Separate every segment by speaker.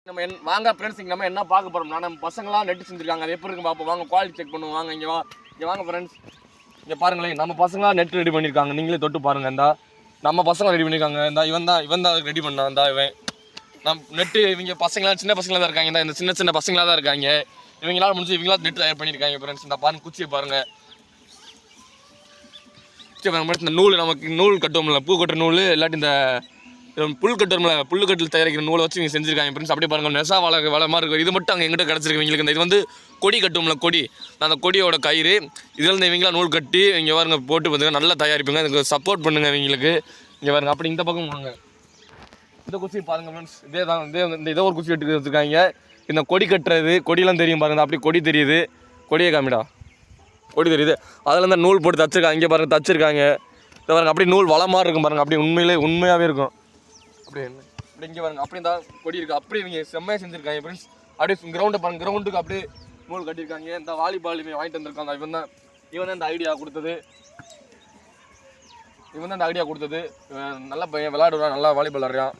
Speaker 1: நம்ம வாங்க ஃப்ரெண்ட்ஸ், இங்கே நம்ம என்ன பார்க்க போகிறோம்னா நம்ம பசங்களாம் நெட்டு செஞ்சுருக்காங்க. அது எப்படி இருக்கு பார்ப்போம். வாங்க குவாலிட்டி செக் பண்ணுவோம். வாங்க இங்கே வாங்க ஃப்ரெண்ட்ஸ். இங்கே பாருங்களேன், நம்ம பசங்களாம் நெட் ரெடி பண்ணியிருக்காங்க. நீங்களே தொட்டு பாருங்கள். நம்ம பசங்க ரெடி பண்ணியிருக்காங்க. இவன் தான் ரெடி பண்ணான். இவன் நெட்டு இவங்க பசங்களாம் சின்ன பசங்களாக தான் இருக்காங்க. இந்த சின்ன பசங்களாக தான் இருக்காங்க. இவங்களால முடிஞ்சு இவங்களாம் நெட் தயார் பண்ணியிருக்காங்க ஃப்ரெண்ட்ஸ். பாருங்க, குச்சியை பாருங்கள். இந்த நூல் நமக்கு நூல் கட்டுவோம்ல, பூ கட்டுற நூல், இல்லாட்டி இந்த புல் கட்டுறோம்ல, புல்லுக்கட்டில் தயாரிக்கிற நூலை வச்சு இங்கே செஞ்சுருக்காங்க ஃப்ரெண்ட்ஸ். அப்படியே பாருங்கள், நெசா வள மாதிரி இருக்கும். இது மட்டும் அங்கே எங்கிட்ட கிடச்சிருக்கு இவங்களுக்கு. இது கொடி கட்டுவோம்ல, கொடி, அந்த கொடியோட கயிறு. இதில் இவங்களாம் நூல் கட்டி இங்கே பாருங்க போட்டு பார்த்துங்க, நல்லா தயாரிப்புங்க. இதுக்கு சப்போர்ட் பண்ணுங்க இவங்களுக்கு. இங்கே பாருங்க, அப்படி இந்த பக்கம் வாங்க. இந்த குச்சி பாருங்கள் ஃப்ரெண்ட்ஸ், இதே ஒரு குச்சி கட்டு வச்சுருக்காங்க. இந்த கொடி கட்டுறது, கொடியெல்லாம் தெரியும் பாருங்கள். அப்படி கொடி தெரியுது. கொடியே காமிடா, கொடி தெரியுது. அதில் இருந்தால் நூல் போட்டு தச்சுருக்காங்க. இங்கே பாருங்கள், தச்சுருக்காங்க. இதை பாருங்கள், அப்படியே நூல் வள மாதிரி இருக்கும் பாருங்கள். அப்படி உண்மையாகவே இருக்கும். அப்படியே இங்கே பாருங்க, அப்படி தான் கொடி இருக்குது. அப்படி இவங்க செம்மையாக செஞ்சுருக்காங்க ஃப்ரெண்ட்ஸ். அப்படியே கிரவுண்டை பாருங்கள், கிரவுண்டுக்கு அப்படியே நூல் கட்டியிருக்காங்க. இந்த வாலிபால் இவன் வாங்கிட்டு வந்திருக்காங்க. இவன் தான் இந்த ஐடியா கொடுத்தது. நல்ல பையன், விளையாடுவான், நல்லா வாலிபால் விளையாடுறான்.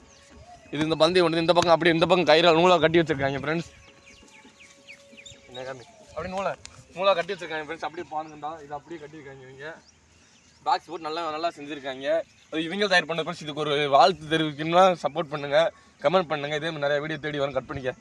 Speaker 1: இது இந்த பந்தயம் ஒன்று. இந்த பக்கம் அப்படியே இந்த பக்கம் கயிறால் நூலாக கட்டி வச்சுருக்காங்க ஃப்ரெண்ட்ஸ். அப்படி நூலாக கட்டி வச்சுருக்காங்க ஃப்ரெண்ட்ஸ். அப்படியே பாருங்கண்டா, இது அப்படியே கட்டியிருக்காங்க இவங்க. பாக்ஸ் போட்டு நல்லா செஞ்சுருக்காங்க. அது இவங்க தயார் பண்ண ஃப்ரெண்ட்ஸ். இதுக்கு ஒரு வாழ்த்து தெரிவிக்கணும்னா சப்போர்ட் பண்ணுங்கள், கமெண்ட் பண்ணுங்கள். இதே மாதிரி நிறைய வீடியோ தேடி வரும். கட் பண்ணிக்க.